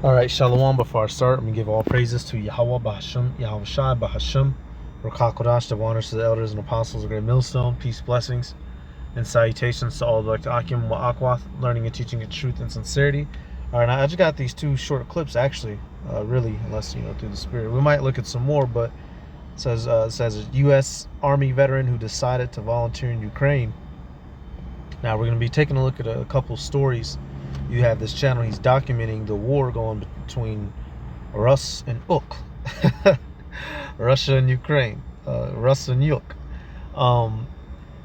All right, Shalom. Before I start, I'm going to give all praises to Yahweh Bahasham, Yahweh Shai Bahasham, Rakakodash, the honors to the elders and apostles of Great Millstone, peace, blessings, and salutations to all the Akim wa Akwath, learning and teaching in truth and sincerity. All right, now I just got these two short clips, actually, really, unless, through the spirit. We might look at some more, but it says a U.S. Army veteran who decided to volunteer in Ukraine. Now, we're going to be taking a look at a couple stories. You have this channel, he's documenting the war going between Rus and Uk. Russia and Ukraine. Russia and Uk.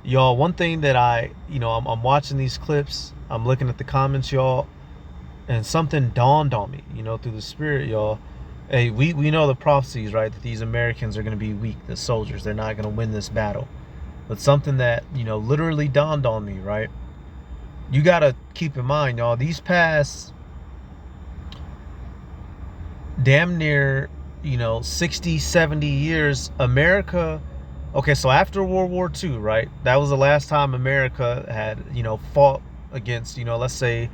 Y'all, one thing that I'm watching these clips, I'm looking at the comments, y'all, and something dawned on me, through the spirit, y'all. Hey, we know the prophecies, right, that these Americans are going to be weak, the soldiers, they're not going to win this battle. But something that, literally dawned on me, right? You got to keep in mind, y'all, these past damn near, 60, 70 years, America, okay, so after World War II, right, that was the last time America had, fought against, let's say,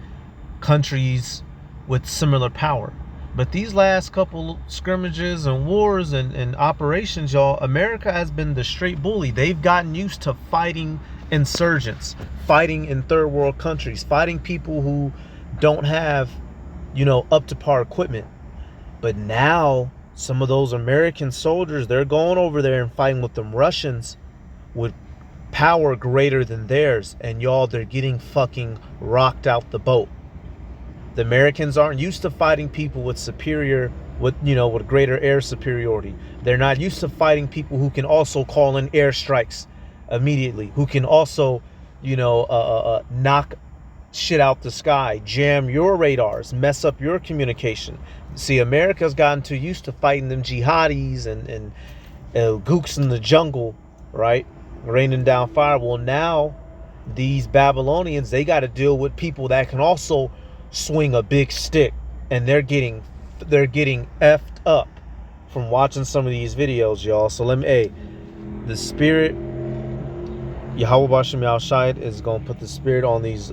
countries with similar power. But these last couple scrimmages and wars and operations, y'all, America has been the straight bully. They've gotten used to fighting insurgents, fighting in third world countries, fighting people who don't have, up to par equipment. But now some of those American soldiers, they're going over there and fighting with them Russians with power greater than theirs. And y'all, they're getting fucking rocked out the boat. The Americans aren't used to fighting people with with greater air superiority. They're not used to fighting people who can also call in airstrikes immediately, who can also, knock shit out the sky, jam your radars, mess up your communication. See, America's gotten too used to fighting them jihadis and gooks in the jungle, right? Raining down fire. Well, now these Babylonians, they got to deal with people that can also swing a big stick, and they're getting effed up from watching some of these videos, y'all. So the spirit, Yahweh Bashem Yahushai, is going to put the spirit on these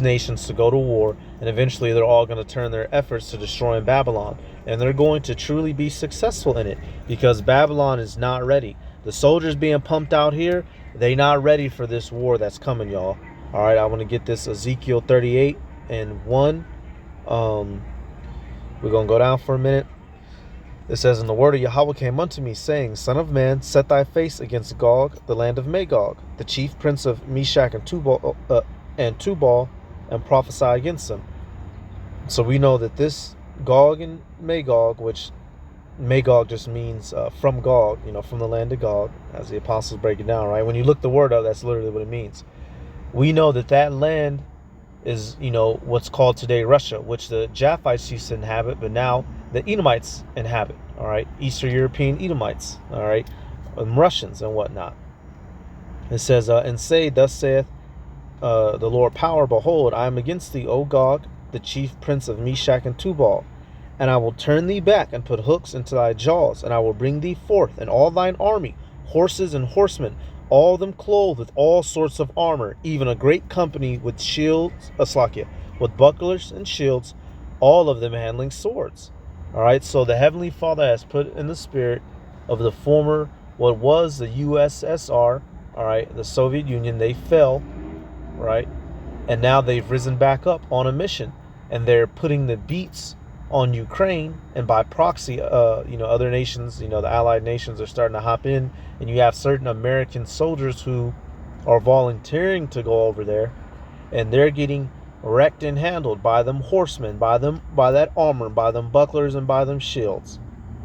nations to go to war, and eventually they're all going to turn their efforts to destroying Babylon, and they're going to truly be successful in it, because Babylon is not ready. The soldiers being pumped out here, they not ready for this war that's coming, y'all. All right, I want to get this Ezekiel 38 and 1. We're going to go down for a minute. It says, "And the word of Yahweh came unto me, saying, Son of man, set thy face against Gog, the land of Magog, the chief prince of Meshach and Tubal, and prophesy against them." So we know that this Gog and Magog, which Magog just means from Gog, from the land of Gog, as the apostles break it down, right? When you look the word up, that's literally what it means. We know that that land is, what's called today Russia, which the Japhites used to inhabit, but now the Edomites inhabit, all right? Eastern European Edomites, all right? And Russians and whatnot. It says, "And say, thus saith the Lord power, behold, I am against thee, O Gog, the chief prince of Meshach and Tubal, and I will turn thee back and put hooks into thy jaws, and I will bring thee forth, and all thine army, horses and horsemen, all of them clothed with all sorts of armor, even a great company with shields, with bucklers and shields, all of them handling swords." All right, so the Heavenly Father has put in the spirit of the former, what was the USSR, all right, the Soviet Union, they fell, right, and now they've risen back up on a mission, and they're putting the beats on Ukraine, and by proxy, other nations, the allied nations are starting to hop in, and you have certain American soldiers who are volunteering to go over there, and they're getting wrecked and handled by them horsemen, by that armor, by them bucklers, and by them shields.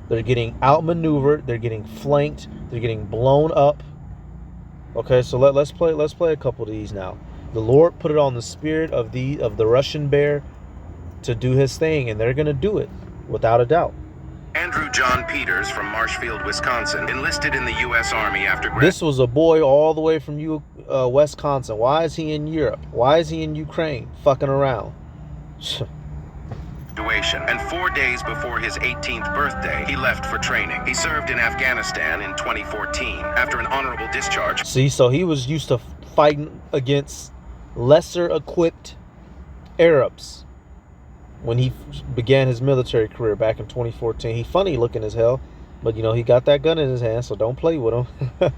They're getting outmaneuvered, they're getting flanked, they're getting blown up. Okay, so let's play a couple of these now. The Lord put it on the spirit of the Russian bear to do his thing, and they're going to do it without a doubt. Andrew John Peters from Marshfield, Wisconsin, enlisted in the U.S. Army after This was a boy all the way from Wisconsin. Why is he in Europe? Why is he in Ukraine fucking around? graduation, and 4 days before his 18th birthday, he left for training. He served in Afghanistan in 2014 after an honorable discharge. See, so he was used to fighting against lesser equipped Arabs. when he began his military career back in 2014. He funny looking as hell, but you know, he got that gun in his hand, so don't play with him.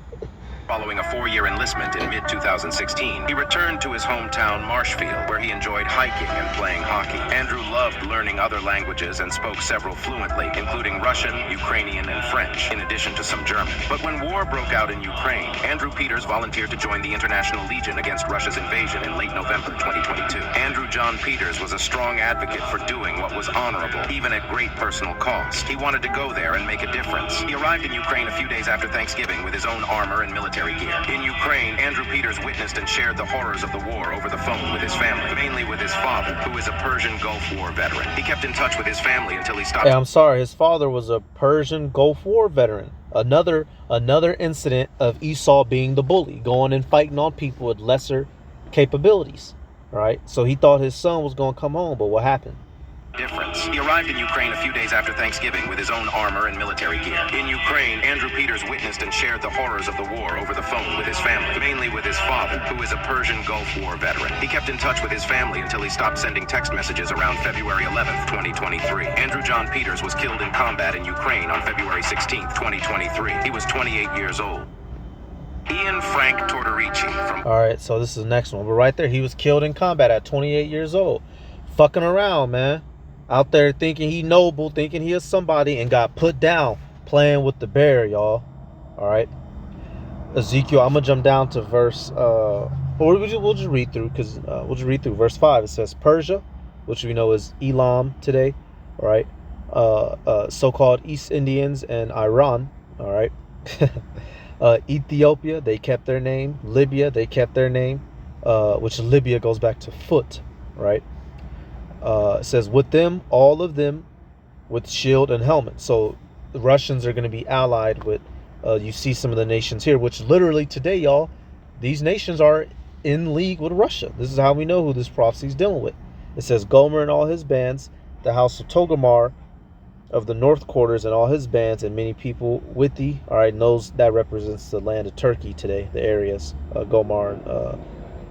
Following a 4-year enlistment in mid-2016, he returned to his hometown Marshfield, where he enjoyed hiking and playing hockey. Andrew loved learning other languages and spoke several fluently, including Russian, Ukrainian, and French, in addition to some German. But when war broke out in Ukraine, Andrew Peters volunteered to join the International Legion against Russia's invasion in late November 2022. Andrew John Peters was a strong advocate for doing what was honorable, even at great personal cost. He wanted to go there and make a difference. He arrived in Ukraine a few days after Thanksgiving with his own armor and military gear. In Ukraine, Andrew Peters witnessed and shared the horrors of the war over the phone with his family, mainly with his father, who is a Persian Gulf War veteran. He kept in touch with his family until he stopped. Hey, I'm sorry, his father was a Persian Gulf War veteran. Another incident of Esau being the bully, going and fighting on people with lesser capabilities. Right? So he thought his son was going to come home, but what happened? Difference. He arrived in Ukraine a few days after Thanksgiving with his own armor and military gear. In Ukraine, Andrew Peters witnessed and shared the horrors of the war over the phone with his family, mainly with his father, who is a Persian Gulf War veteran. He kept in touch with his family until he stopped sending text messages around February 11th, 2023. Andrew John Peters was killed in combat in Ukraine on February 16th, 2023. He was 28 years old. Ian Frank Tortorici from... All right, so this is the next one. But right there, he was killed in combat at 28 years old. Fucking around, man. Out there thinking he noble, thinking he is somebody, and got put down playing with the bear, y'all. All right. Ezekiel, I'm going to jump down to verse... we'll just read through, because we'll just read through verse 5. It says, Persia, which we know is Elam today, all right? So-called East Indians and Iran, all right? Ethiopia, they kept their name. Libya, they kept their name, which Libya goes back to foot, right? It says, with them, all of them, with shield and helmet. So the Russians are going to be allied with, you see some of the nations here, which literally today, y'all, these nations are in league with Russia. This is how we know who this prophecy is dealing with. It says, Gomer and all his bands, the house of Togarmah of the north quarters and all his bands, and many people with thee. All right, knows that represents the land of Turkey today, the areas, Gomer and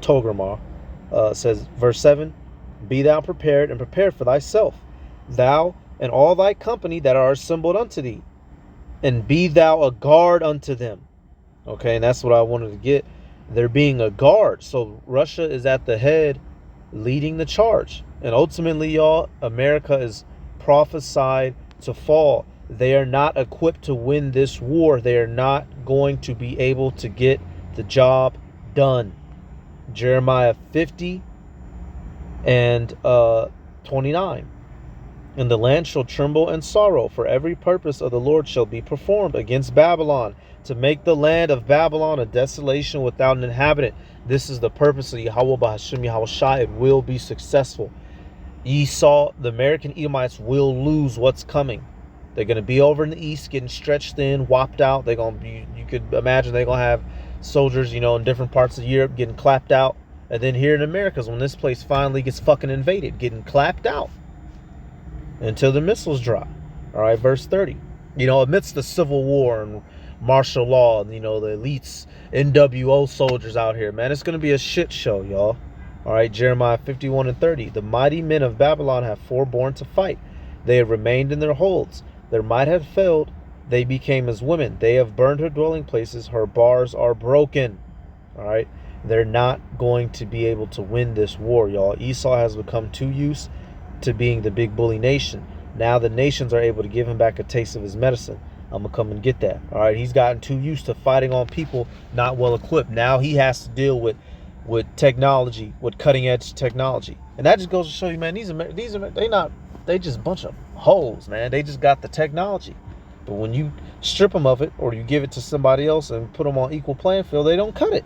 Togarmah. Says, verse 7, be thou prepared and prepare for thyself, thou and all thy company that are assembled unto thee, and be thou a guard unto them. Okay, and that's what I wanted to get. They're being a guard. So Russia is at the head, leading the charge. And ultimately, y'all, America is prophesied to fall. They are not equipped to win this war. They are not going to be able to get the job done. Jeremiah 50 and 29. And the land shall tremble and sorrow, for every purpose of the Lord shall be performed against Babylon, to make the land of Babylon a desolation without an inhabitant. This is the purpose of Yahweh B'Hashem Yahweh Shai. It will be successful. Esau, the American Edomites, will lose what's coming. They're going to be over in the east, getting stretched thin, whopped out. They're going to be, you could imagine they're going to have soldiers, you know, in different parts of Europe getting clapped out. And then here in America, when this place finally gets fucking invaded, getting clapped out until the missiles drop. All right, verse 30. You know, amidst the civil war and martial law, and, you know, the elites, NWO soldiers out here, man, it's going to be a shit show, y'all. All right, Jeremiah 51 and 30. The mighty men of Babylon have forborne to fight. They have remained in their holds. Their might had failed. They became as women. They have burned her dwelling places. Her bars are broken. All right. They're not going to be able to win this war, y'all. Esau has become too used to being the big bully nation. Now the nations are able to give him back a taste of his medicine. I'm going to come and get that. All right. He's gotten too used to fighting on people not well equipped. Now he has to deal with technology, with cutting edge technology. And that just goes to show you, man, they just a bunch of hoes, man. They just got the technology. But when you strip them of it, or you give it to somebody else and put them on equal playing field, they don't cut it.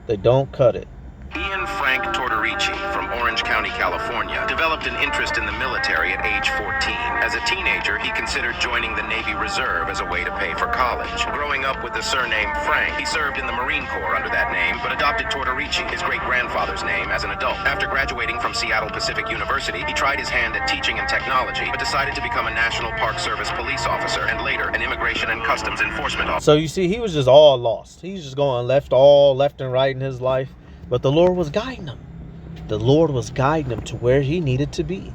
They don't cut it. Ian Frank Tortorici from Orange County, California, developed an interest in the military at age 14. As a teenager, he considered joining the Navy Reserve as a way to pay for college. Growing up with the surname Frank, he served in the Marine Corps under that name, but adopted Tortorici, his great-grandfather's name, as an adult. After graduating from Seattle Pacific University, he tried his hand at teaching and technology, but decided to become a National Park Service police officer and later an Immigration and Customs Enforcement officer. So you see, he was just all lost. He's just going left and right in his life. But the Lord was guiding him. The Lord was guiding him to where he needed to be.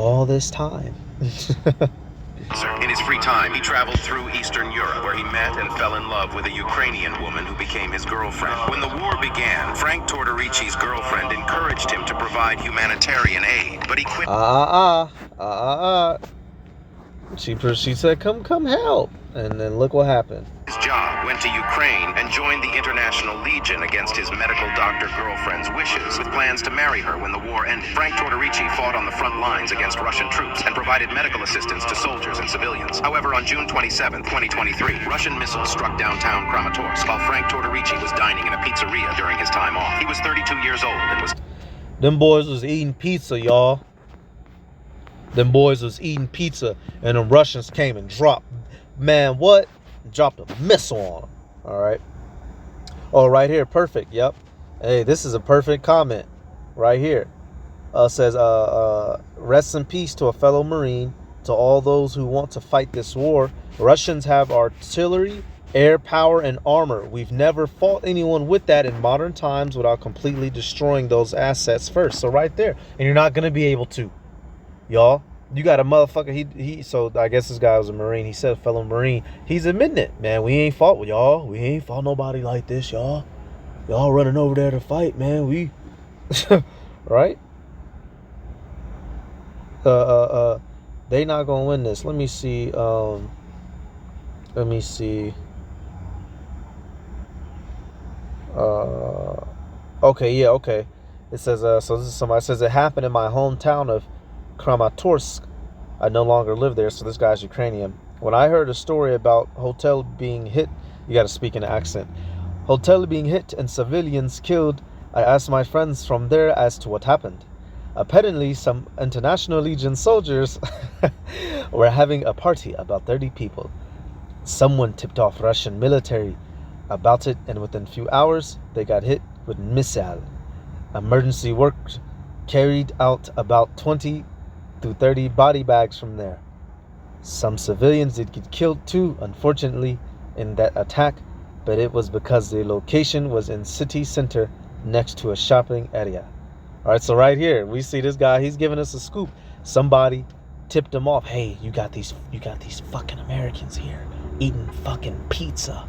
all this time. In his free time, he traveled through Eastern Europe, where he met and fell in love with a Ukrainian woman who became his girlfriend. When the war began, Frank Tortorici's girlfriend encouraged him to provide humanitarian aid, but he quit. She said, come help. And then look what happened. His job, went to Ukraine, and joined the International Legion against his medical doctor girlfriend's wishes, with plans to marry her when the war ended. Frank Tortorici fought on the front lines against Russian troops and provided medical assistance to soldiers and civilians. However, on June 27, 2023, Russian missiles struck downtown Kramatorsk while Frank Tortorici was dining in a pizzeria during his time off. He was 32 years old and was... Them boys was eating pizza, y'all. Them boys was eating pizza, and the Russians came and dropped. Man, what? Dropped a missile on them. All right. Oh, right here. Perfect. Yep. Hey, this is a perfect comment. Right here. Says, rest in peace to a fellow Marine. To all those who want to fight this war. Russians have artillery, air power, and armor. We've never fought anyone with that in modern times without completely destroying those assets first. So right there. And you're not going to be able to. Y'all. You got a motherfucker, so I guess this guy was a Marine. He said a fellow Marine. He's admitting it. Man, we ain't fought with y'all. We ain't fought nobody like this, y'all. Y'all running over there to fight, man. We, right? They not gonna win this. Let me see. Okay, yeah, okay. It says, so this is somebody says it happened in my hometown of Kramatorsk. I no longer live there, so this guy's Ukrainian. When I heard a story about hotel being hit, you got to speak in an accent. Hotel being hit and civilians killed, I asked my friends from there as to what happened. Apparently, some International Legion soldiers were having a party, about 30 people. Someone tipped off Russian military about it, and within a few hours, they got hit with missile. Emergency work carried out about 20 to 30 body bags from there. Some civilians did get killed too, unfortunately, in that attack, but it was because the location was in city center next to a shopping area. All right, so right here we see this guy. He's giving us a scoop. Somebody tipped him off. Hey, you got these fucking Americans here eating fucking pizza.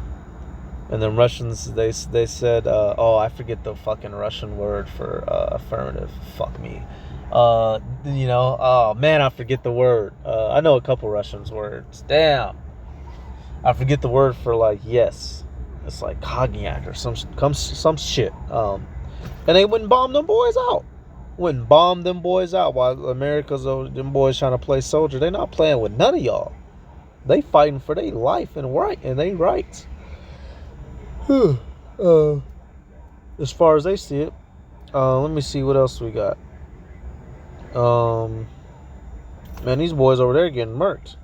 And then Russians, they said, oh, I forget the fucking Russian word for affirmative. Fuck me. Oh man, I forget the word. I know a couple Russian words. Damn, I forget the word for like yes. It's like cognac or some shit. And they wouldn't bomb them boys out. Wouldn't bomb them boys out while America's them boys trying to play soldier. They not playing with none of y'all. They fighting for their life and they rights. As far as they see it, let me see what else we got. Man, these boys over there getting murked.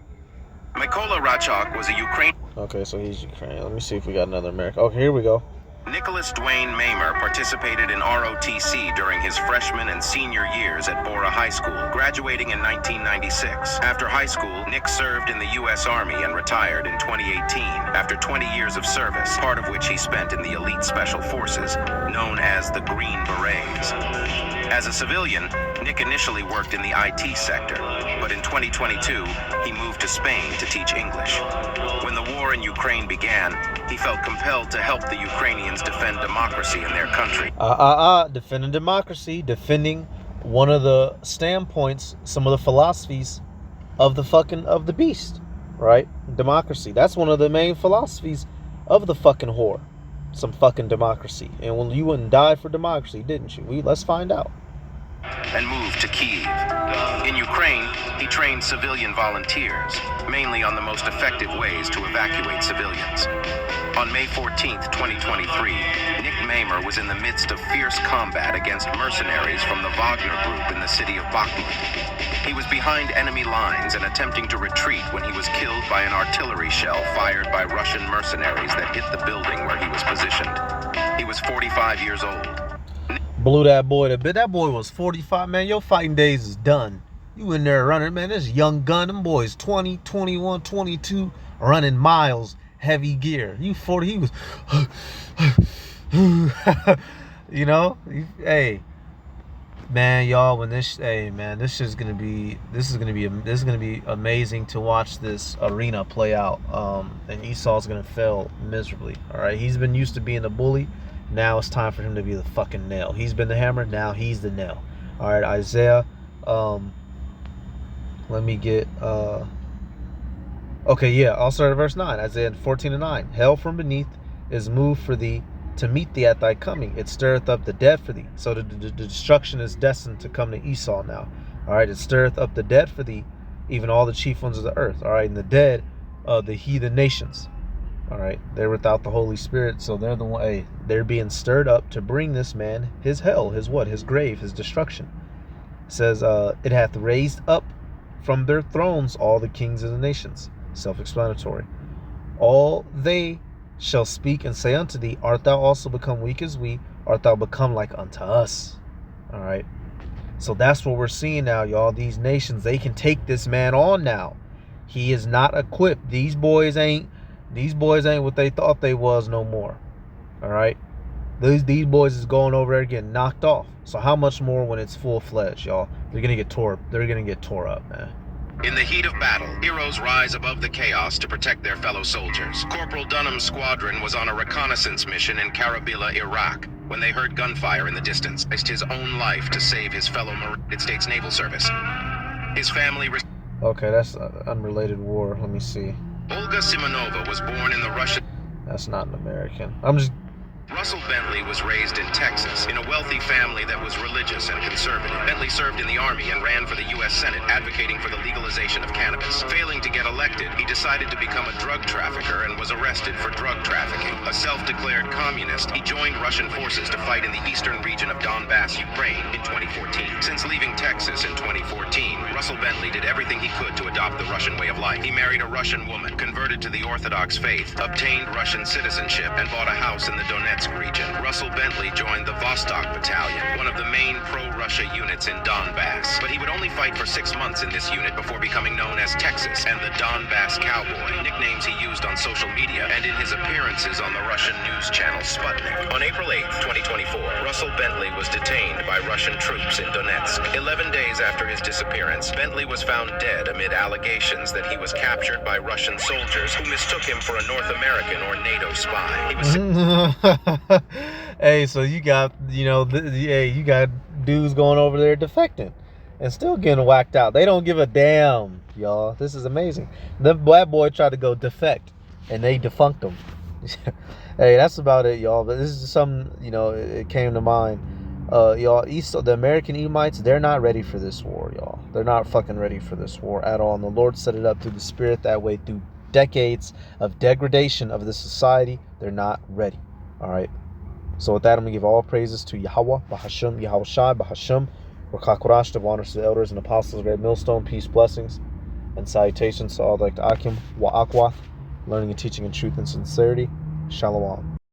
Mykola Rachok was a Ukrainian. Okay, so he's Ukrainian. Let me see if we got another American. Okay, here we go. Nicholas Dwayne Mamer participated in ROTC during his freshman and senior years at Bora High School, graduating in 1996. After high school, Nick served in the U.S. Army and retired in 2018 after 20 years of service, part of which he spent in the elite special forces, known as the Green Berets. As a civilian, Nick initially worked in the IT sector, but in 2022, he moved to Spain to teach English. When the war in Ukraine began, he felt compelled to help the Ukrainians defend democracy in their country. Defending democracy, defending one of the standpoints, some of the philosophies of the beast, right? Democracy. That's one of the main philosophies of the fucking whore. Some fucking democracy. And when you wouldn't die for democracy, didn't you? Let's find out. And moved to Kyiv. In Ukraine, he trained civilian volunteers, mainly on the most effective ways to evacuate civilians. On May 14, 2023, Nick Mamer was in the midst of fierce combat against mercenaries from the Wagner Group in the city of Bakhmut. He was behind enemy lines and attempting to retreat when he was killed by an artillery shell fired by Russian mercenaries that hit the building where he was positioned. He was 45 years old. Blew that boy to bit. That boy was 45, man. Your fighting days is done. You in there running, man. This young gun. Them boys 20, 21, 22, running miles, heavy gear. You 40, he was, you know, hey, Man, y'all, when this, hey, man, this is gonna be amazing to watch this arena play out. And Esau's gonna fail miserably. All right, he's been used to being the bully. Now it's time for him to be the fucking nail. He's been the hammer. Now he's the nail. All right, Isaiah. Let me get. Okay, yeah, I'll start at verse 9. Isaiah 14:9. Hell from beneath is moved for thee, to meet thee at thy coming. It stirreth up the dead for thee. So the destruction is destined to come to Esau now. All right, it stirreth up the dead for thee, even all the chief ones of the earth. All right, and the dead, the heathen nations. All right, they're without the Holy Spirit, so they're the one. Hey, they're being stirred up to bring this man his hell, his what, his grave, his destruction. It says, it hath raised up from their thrones all the kings of the nations. Self-explanatory. All they shall speak and say unto thee, art thou also become weak as we? Art thou become like unto us? All right. So that's what we're seeing now, y'all. These nations, they can take this man on now. He is not equipped. These boys ain't what they thought they was no more. All right. These boys is going over there getting knocked off. So how much more when it's full-fledged, y'all? They're gonna get tore up, man. In the heat of battle, heroes rise above the chaos to protect their fellow soldiers. Corporal Dunham's squadron was on a reconnaissance mission in Karabila, Iraq, when they heard gunfire in the distance. Risked his own life to save his fellow United States Naval Service. His family... Okay, that's an unrelated war. Let me see. Olga Simonova was born in the Russian... That's not an American. Russell Bentley was raised in Texas, in a wealthy family that was religious and conservative. Bentley served in the Army and ran for the U.S. Senate, advocating for the legalization of cannabis. Failing to get elected, he decided to become a drug trafficker and was arrested for drug trafficking. A self-declared communist, he joined Russian forces to fight in the eastern region of Donbass, Ukraine, in 2014. Since leaving Texas in 2014, Russell Bentley did everything he could to adopt the Russian way of life. He married a Russian woman, converted to the Orthodox faith, obtained Russian citizenship, and bought a house in the Donetsk region. Russell Bentley joined the Vostok Battalion, one of the main pro-Russia units in Donbass. But he would only fight for 6 months in this unit before becoming known as Texas and the Donbass Cowboy, nicknames he used on social media and in his appearances on the Russian news channel Sputnik. On April 8, 2024, Russell Bentley was detained by Russian troops in Donetsk. 11 days after his disappearance, Bentley was found dead amid allegations that he was captured by Russian soldiers who mistook him for a North American or NATO spy. He was Hey, so you got, you got dudes going over there defecting and still getting whacked out. They don't give a damn, y'all. This is amazing. The black boy tried to go defect and they defunct him. Hey, that's about it, y'all. But this is something, it came to mind. Y'all, the American Edomites, they're not ready for this war, y'all. They're not fucking ready for this war at all. And the Lord set it up through the Spirit that way, through decades of degradation of the society. They're not ready. All right. So with that, I'm going to give all praises to Yahweh, Bahasham, Yahweh Shai, Bahasham, Rakakurash, of honors to the elders and apostles of Red Millstone, peace, blessings, and salutations to all like the Akim, Wa'akwath, learning and teaching in truth and sincerity. Shalom.